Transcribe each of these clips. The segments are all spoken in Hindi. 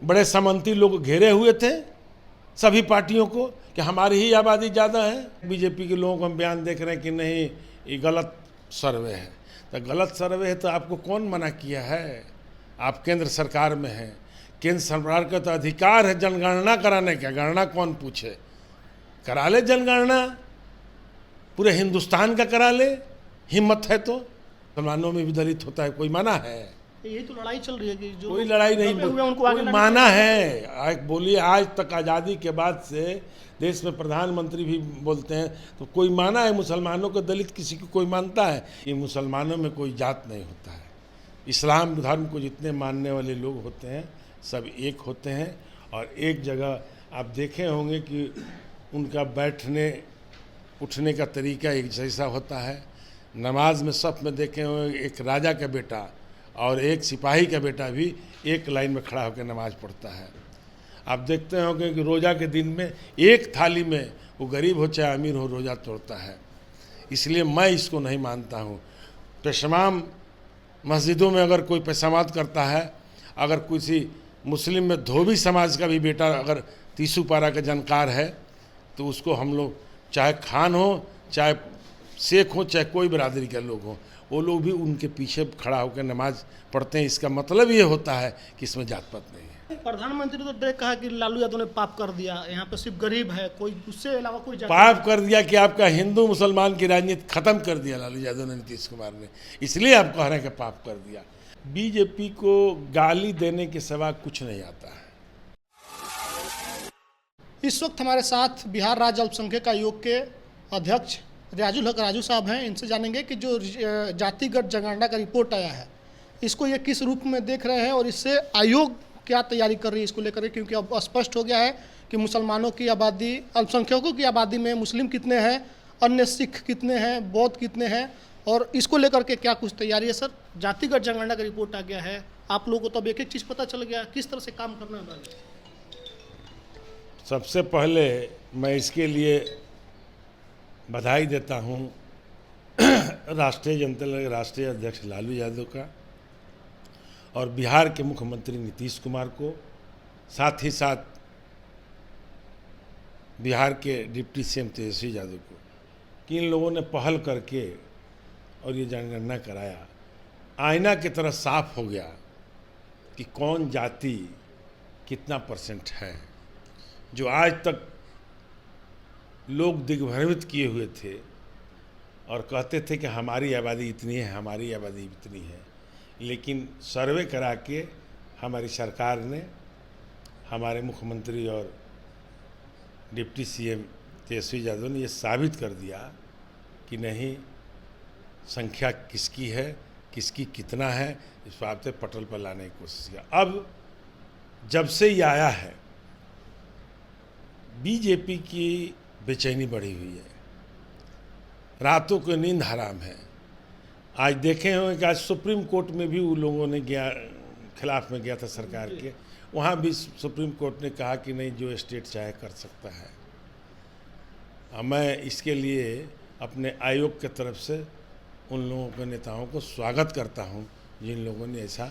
बड़े सामंती लोग घेरे हुए थे सभी पार्टियों को कि हमारी ही आबादी ज़्यादा है। बीजेपी के लोगों को हम बयान देख रहे हैं कि नहीं ये गलत सर्वे है। तो गलत सर्वे है तो आपको कौन मना किया है? आप केंद्र सरकार में हैं, केंद्र सरकार का तो अधिकार है जनगणना कराने का। गणना कौन पूछे? करा ले जनगणना, पूरे हिंदुस्तान का करा ले, हिम्मत है तो। मुसलमानों में भी दलित होता है, कोई माना है? यही तो लड़ाई चल रही है कि जो कोई लड़ाई नहीं, उनको कोई माना है? बोलिए, आज तक आज़ादी के बाद से देश में प्रधानमंत्री भी बोलते हैं, तो कोई माना है मुसलमानों को? दलित किसी को कोई मानता है? ये मुसलमानों में कोई जात नहीं होता है। इस्लाम धर्म को जितने मानने वाले लोग होते हैं सब एक होते हैं। और एक जगह आप देखे होंगे कि उनका बैठने उठने का तरीका एक जैसा होता है। नमाज में सब में देखे होंगे, एक राजा का बेटा और एक सिपाही का बेटा भी एक लाइन में खड़ा होकर नमाज पढ़ता है। आप देखते होंगे कि रोज़ा के दिन में एक थाली में वो गरीब हो चाहे अमीर हो रोज़ा तोड़ता है। इसलिए मैं इसको नहीं मानता हूँ। पेशमाम मस्जिदों में अगर कोई पेशामात करता है, अगर किसी मुस्लिम में धोबी समाज का भी बेटा अगर तीसू पारा का जानकार है, तो उसको हम लोग, चाहे खान हो, चाहे शेख हो, चाहे कोई बिरादरी के लोग हों, वो लोग भी उनके पीछे खड़ा होकर नमाज पढ़ते हैं। इसका मतलब ये होता है कि इसमें जात पात नहीं है। प्रधानमंत्री तो डायरेक्ट कहा कि लालू यादव ने पाप कर दिया, यहाँ पे सिर्फ गरीब है, कोई उससे अलावा कोई पाप कर दिया कि आपका हिंदू मुसलमान की राजनीति खत्म कर दिया लालू यादव ने, नीतीश कुमार ने, इसलिए आप कह रहे हैं कि पाप कर दिया। बीजेपी को गाली देने के सिवा कुछ नहीं आता है। इस वक्त हमारे साथ बिहार राज्य अल्पसंख्यक आयोग के अध्यक्ष रियाजुल हक राजू साहब हैं। इनसे जानेंगे कि जो जातिगत जनगणना का रिपोर्ट आया है, इसको ये किस रूप में देख रहे हैं और इससे आयोग क्या तैयारी कर रही है इसको लेकर, क्योंकि अब स्पष्ट हो गया है कि मुसलमानों की आबादी, अल्पसंख्यकों की आबादी में मुस्लिम कितने हैं, अन्य सिख कितने हैं, बौद्ध कितने हैं, और इसको लेकर के क्या कुछ तैयारी है। सर, जातिगत जनगणना का रिपोर्ट आ गया है, आप लोगों को तब एक एक चीज़ पता चल गया, किस तरह से काम करना है? सबसे पहले मैं इसके लिए बधाई देता हूँ राष्ट्रीय जनता दल के राष्ट्रीय अध्यक्ष लालू यादव का और बिहार के मुख्यमंत्री नीतीश कुमार को, साथ ही साथ बिहार के डिप्टी सीएम तेजस्वी यादव को, कि इन लोगों ने पहल करके और ये जनगणना कराया। आईना की तरह साफ हो गया कि कौन जाति कितना परसेंट है। जो आज तक लोग दिग्भ्रमित किए हुए थे और कहते थे कि हमारी आबादी इतनी है, हमारी आबादी इतनी है, लेकिन सर्वे करा के हमारी सरकार ने, हमारे मुख्यमंत्री और डिप्टी सीएम तेजस्वी यादव ने ये साबित कर दिया कि नहीं, संख्या किसकी है, किसकी कितना है, इस बात पे पटल पर लाने की कोशिश किया। अब जब से ये आया है, बीजेपी की बेचैनी बढ़ी हुई है, रातों को नींद हराम है। आज देखे होंगे कि आज सुप्रीम कोर्ट में भी उन लोगों ने खिलाफ में गया था सरकार के, वहाँ भी सुप्रीम कोर्ट ने कहा कि नहीं, जो स्टेट चाहे कर सकता है। मैं इसके लिए अपने आयोग के तरफ से उन लोगों के नेताओं को स्वागत करता हूं जिन लोगों ने ऐसा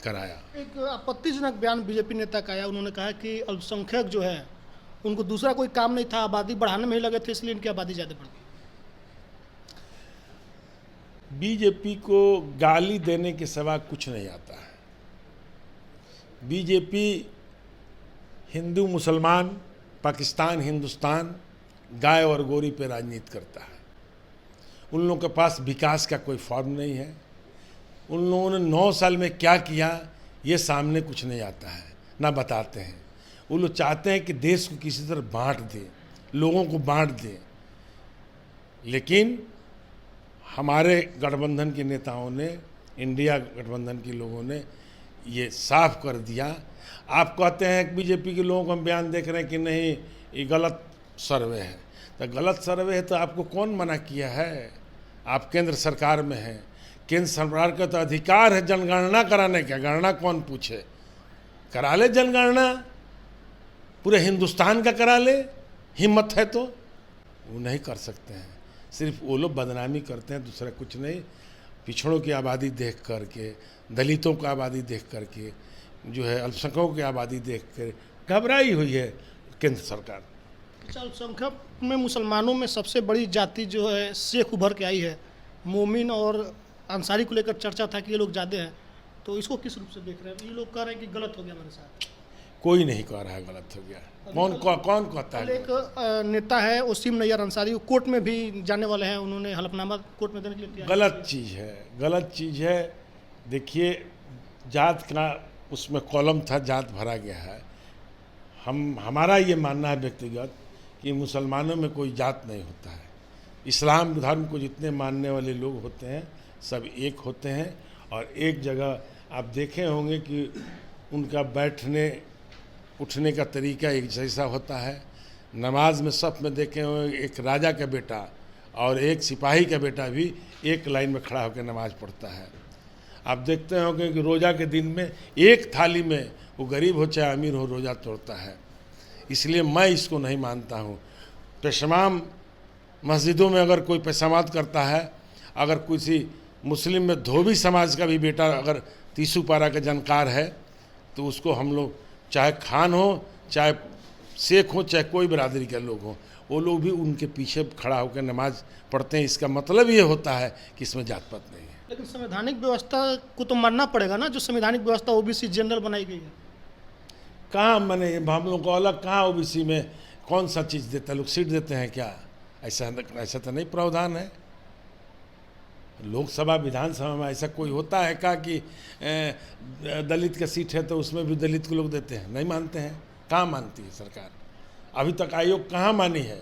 कराया। एक आपत्तिजनक बयान बीजेपी नेता का आया, उन्होंने कहा कि अल्पसंख्यक जो है उनको दूसरा कोई काम नहीं था, आबादी बढ़ाने में ही लगे थे, इसलिए इनकी आबादी ज़्यादा बढ़ गई। बीजेपी को गाली देने के सिवा कुछ नहीं आता है। बीजेपी हिंदू मुसलमान, पाकिस्तान हिंदुस्तान, गाय और गोरी पे राजनीति करता है। उन लोगों के पास विकास का कोई फॉर्म नहीं है। उन लोगों ने 9 साल में क्या किया ये सामने कुछ नहीं आता है, ना बताते हैं। वो लोग चाहते हैं कि देश को किसी तरह बांट दें, लोगों को बांट दें, लेकिन हमारे गठबंधन के नेताओं ने, इंडिया गठबंधन के लोगों ने ये साफ कर दिया। आप कहते हैं कि बीजेपी के लोगों को हम बयान देख रहे हैं कि नहीं ये गलत सर्वे है। तो गलत सर्वे है तो आपको कौन मना किया है? आप केंद्र सरकार में हैं, केंद्र सरकार का तो अधिकार है जनगणना कराने का। गणना कौन पूछे? करा ले जनगणना, पूरे हिंदुस्तान का करा ले, हिम्मत है तो। वो नहीं कर सकते हैं, सिर्फ वो लोग बदनामी करते हैं, दूसरा कुछ नहीं। पिछड़ों की आबादी देख करके, दलितों की आबादी देख करके जो है अल्पसंख्यकों की आबादी देख कर घबराई हुई है केंद्र सरकार। अल्पसंख्यक में मुसलमानों में सबसे बड़ी जाति जो है शेख उभर के आई है। मोमिन और अंसारी को लेकर चर्चा था कि ये लोग ज़्यादा हैं, तो इसको किस रूप से देख रहे हैं? ये लोग कह रहे हैं कि गलत हो गया हमारे साथ। कोई नहीं कह रहा है गलत हो गया, कौन कहता है? एक नेता है वसीम नैयर अंसारी, वो कोर्ट में भी जाने वाले हैं, उन्होंने हलफनामा कोर्ट में देने के लिए तैयार गलत चीज़ है, गलत चीज़ है। देखिए जात का उसमें कॉलम था, जात भरा गया है। हमारा ये मानना है व्यक्तिगत कि मुसलमानों में कोई जात नहीं होता है। इस्लाम धर्म को जितने मानने वाले लोग होते हैं सब एक होते हैं, और एक जगह आप देखे होंगे कि उनका बैठने उठने का तरीका एक जैसा होता है। नमाज में सफ़ में देखे होंगे एक राजा का बेटा और एक सिपाही का बेटा भी एक लाइन में खड़ा होकर नमाज पढ़ता है। आप देखते होंगे कि रोज़ा के दिन में एक थाली में वो गरीब हो चाहे अमीर हो रोज़ा तोड़ता है। इसलिए मैं इसको नहीं मानता हूँ। पेशमाम मस्जिदों में अगर कोई पेशामात करता है, अगर किसी मुस्लिम में धोबी समाज का भी बेटा अगर तीसू पारा का जानकार है, तो उसको हम लोग चाहे खान हो चाहे शेख हो चाहे कोई बिरादरी के लोग हों, वो लोग भी उनके पीछे खड़ा होकर नमाज पढ़ते हैं। इसका मतलब ये होता है कि इसमें जात पात नहीं है। लेकिन संवैधानिक व्यवस्था को तो मानना पड़ेगा ना, जो संवैधानिक व्यवस्था ओबीसी जनरल बनाई गई है। कहाँ मैंने हम लोग को अलग कहाँ ओबीसी में कौन सा चीज़ देता है? लोग सीट देते हैं क्या? ऐसा तो नहीं प्रावधान है। लोकसभा विधानसभा में ऐसा कोई होता है क्या कि दलित का सीट है तो उसमें भी दलित को लोग देते हैं? नहीं मानते हैं। कहाँ मानती है सरकार? अभी तक आयोग कहाँ मानी है?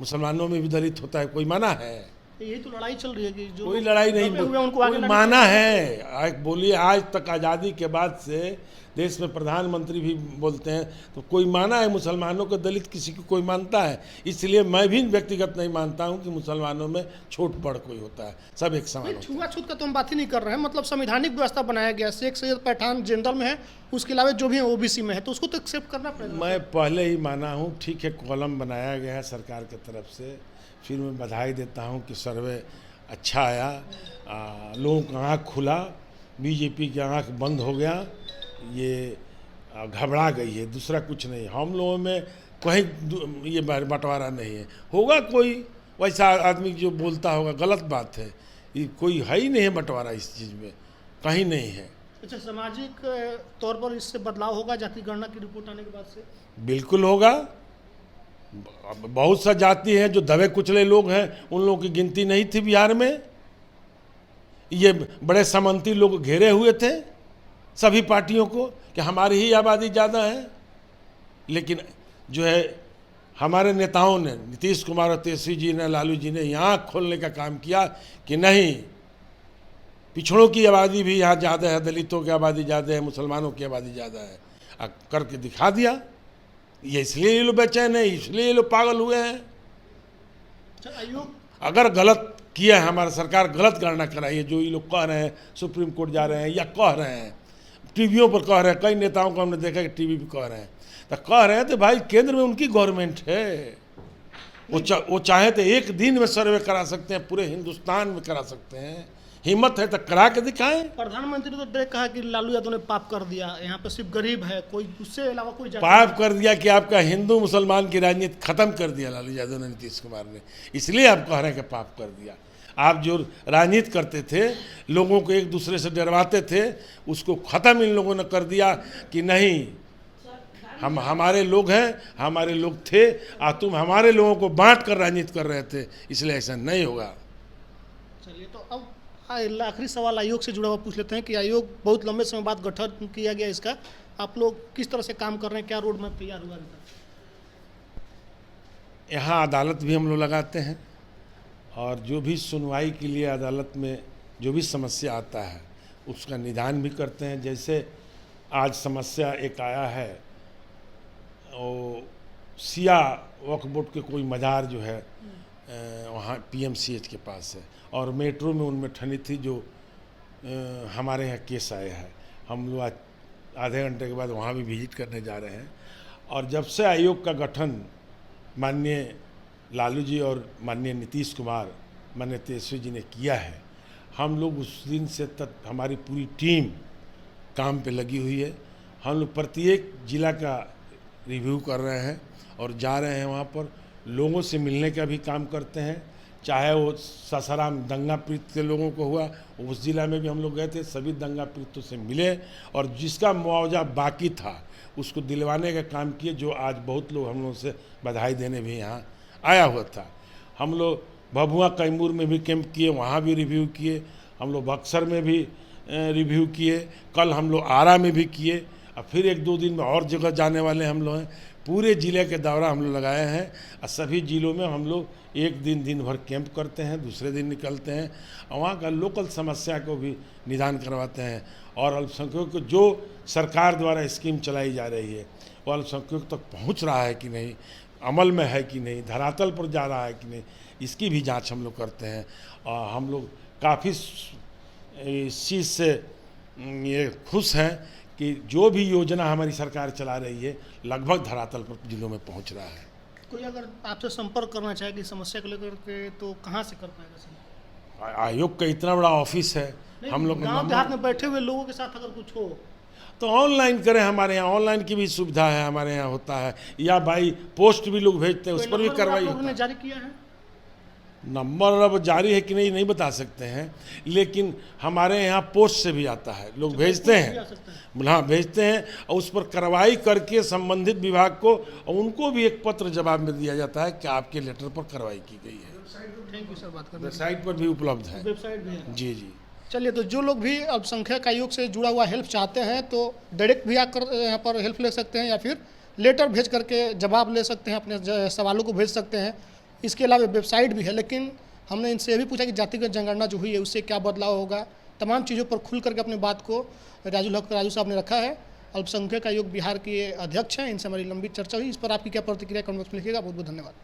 मुसलमानों में भी दलित होता है, कोई माना है? यही तो लड़ाई चल रही है कि जो कोई लड़ाई नहीं, उनको कोई माना है? बोलिए आज तक आज़ादी के बाद से देश में प्रधानमंत्री भी बोलते हैं, तो कोई माना है मुसलमानों को दलित किसी को कोई मानता है? इसलिए मैं भी व्यक्तिगत नहीं मानता हूं कि मुसलमानों में छोट बड़ कोई होता है, सब एक समान होता है। छुआछूत का तो हम बात ही नहीं कर रहे हैं। मतलब संवैधानिक व्यवस्था बनाया गया, शेख सैयद पठान जनरल में है, उसके अलावा जो भी है ओबीसी में है, तो उसको तो एक्सेप्ट करना पड़ेगा। मैं पहले ही माना हूँ, ठीक है कॉलम बनाया गया है सरकार की तरफ से, फिर मैं बधाई देता हूँ कि सर्वे अच्छा आया, लोगों का आँख खुला, बीजेपी की आँख बंद हो गया, ये घबरा गई है, दूसरा कुछ नहीं। हम लोगों में कहीं ये बंटवारा नहीं है। होगा कोई वैसा आदमी जो बोलता होगा, गलत बात है। ये कोई है ही नहीं है बंटवारा, इस चीज़ में कहीं नहीं है। अच्छा, सामाजिक तौर पर इससे बदलाव होगा जाति गणना की रिपोर्ट आने के बाद से? बिल्कुल होगा। बहुत सा जाति है जो दबे कुचले लोग हैं, उन लोगों की गिनती नहीं थी बिहार में। ये बड़े सामंती लोग घेरे हुए थे सभी पार्टियों को कि हमारी ही आबादी ज़्यादा है, लेकिन जो है हमारे नेताओं ने, नीतीश कुमार और तेजस्वी जी ने, लालू जी ने यहाँ खोलने का काम किया कि नहीं, पिछड़ों की आबादी भी यहाँ ज़्यादा है, दलितों की आबादी ज़्यादा है, मुसलमानों की आबादी ज़्यादा है, करके दिखा दिया। ये इसलिए ये लोग बेचैन है, इसलिए ये लोग पागल हुए हैं। आयोग अगर गलत किया है, हमारा सरकार गलत गणना कराई है, जो ये लोग कह रहे हैं सुप्रीम कोर्ट जा रहे हैं या कह रहे हैं, टीवियों पर कह रहे हैं, कई नेताओं को हमने देखा कि टीवी पे कह रहे हैं, तो कह रहे हैं तो भाई केंद्र में उनकी गवर्नमेंट है, वो चाहे तो एक दिन में सर्वे करा सकते हैं, पूरे हिंदुस्तान में करा सकते हैं। हिम्मत है तो करा के दिखाएं। प्रधानमंत्री तो डायरेक्ट कहा कि लालू यादव ने पाप कर दिया, यहाँ पे सिर्फ गरीब है, कोई उससे अलावा कोई पाप कर दिया कि आपका हिंदू मुसलमान की राजनीति खत्म कर दिया लालू यादव ने, नीतीश कुमार ने, इसलिए आप कह रहे हैं कि पाप कर दिया। आप जो राजनीति करते थे, लोगों को एक दूसरे से डरवाते थे, उसको ख़त्म इन लोगों ने कर दिया कि नहीं, हम हमारे लोग हैं, हमारे लोग थे, तुम हमारे लोगों को बांट कर राजनीति कर रहे थे, इसलिए ऐसा नहीं होगा। चलिए, तो अब आखिरी सवाल आयोग से जुड़ा हुआ पूछ लेते हैं कि आयोग बहुत लंबे समय बाद गठन किया गया इसका, आप लोग किस तरह से काम कर रहे हैं, क्या रोड मैप तैयार हुआ? यहाँ अदालत भी हम लोग लगाते हैं, और जो भी सुनवाई के लिए अदालत में जो भी समस्या आता है उसका निदान भी करते हैं। जैसे आज समस्या एक आया है, वो सिया वक्फ बोर्ड के कोई मज़ार जो है वहाँ पीएमसीएच के पास है, और मेट्रो में उनमें ठनी थी, जो हमारे यहाँ केस आया है। हम लोग आज आधे घंटे के बाद वहाँ भी विजिट करने जा रहे हैं। और जब से आयोग का गठन माननीय लालू जी और माननीय नीतीश कुमार, माननीय तेजस्वी जी ने किया है, हम लोग उस दिन से तक हमारी पूरी टीम काम पे लगी हुई है। हम लोग प्रत्येक जिला का रिव्यू कर रहे हैं और जा रहे हैं वहाँ पर, लोगों से मिलने का भी काम करते हैं। चाहे वो सासाराम दंगा पीड़ित के लोगों को हुआ, उस ज़िला में भी हम लोग गए थे, सभी दंगा पीड़ितों से मिले और जिसका मुआवजा बाकी था उसको दिलवाने का काम किए। जो आज बहुत लोग हम लोगों से बधाई देने भी यहाँ आया हुआ था। हम लोग भभुआ कैमूर में भी कैंप किए, वहाँ भी रिव्यू किए। हम लोग बक्सर में भी रिव्यू किए, कल हम लोग आरा में भी किए और फिर 1-2 दिन में और जगह जाने वाले हम लोग हैं। पूरे ज़िले के दौरा हम लोग लगाए हैं और सभी ज़िलों में हम लोग एक दिन भर कैंप करते हैं, दूसरे दिन निकलते हैं और वहाँ का लोकल समस्या को भी निदान करवाते हैं। और अल्पसंख्यकों को जो सरकार द्वारा स्कीम चलाई जा रही है वो अल्पसंख्यकों तक पहुँच रहा है कि नहीं, अमल में है कि नहीं, धरातल पर जा रहा है कि नहीं, इसकी भी जांच हम लोग करते हैं। और हम लोग काफ़ी इस चीज़ से ये खुश हैं कि जो भी योजना हमारी सरकार चला रही है लगभग धरातल पर जिलों में पहुंच रहा है। कोई अगर आपसे संपर्क करना चाहे कि समस्या को लेकर के तो कहाँ से कर पाएगा सर? आयोग का इतना बड़ा ऑफिस है, हम लोग गाँव देहात में बैठे हुए लोगों के साथ अगर कुछ हो तो ऑनलाइन करें। हमारे यहाँ ऑनलाइन की भी सुविधा है, हमारे यहाँ होता है, या भाई पोस्ट भी लोग भेजते हैं, उस पर भी कार्रवाई होती है। जारी किया है नंबर अब जारी है कि नहीं बता सकते हैं, लेकिन हमारे यहाँ पोस्ट से भी आता है, लोग भेजते हैं, हाँ भेजते हैं और उस पर कार्रवाई करके संबंधित विभाग को और उनको भी एक पत्र जवाब में दिया जाता है कि आपके लेटर पर कार्रवाई की गई है। थैंक यू सर, बात करने वेबसाइट पर भी उपलब्ध है। वेबसाइट भी है जी जी। चलिए, तो जो लोग भी अल्पसंख्यक आयोग से जुड़ा हुआ हेल्प चाहते हैं तो डायरेक्ट भी आकर यहाँ पर हेल्प ले सकते हैं या फिर लेटर भेज करके जवाब ले सकते हैं, अपने सवालों को भेज सकते हैं। इसके अलावा वेबसाइट भी है, लेकिन हमने इनसे ये भी पूछा कि जातिगत जनगणना जो हुई है उससे क्या बदलाव होगा। तमाम चीज़ों पर खुल करके अपनी बात को राजू साहब ने रखा है। अल्पसंख्यक आयोग बिहार के अध्यक्ष हैं, इनसे हमारी लंबी चर्चा हुई। इस पर आपकी क्या प्रतिक्रिया कमेंट बॉक्स में लिखिएगा। बहुत बहुत धन्यवाद।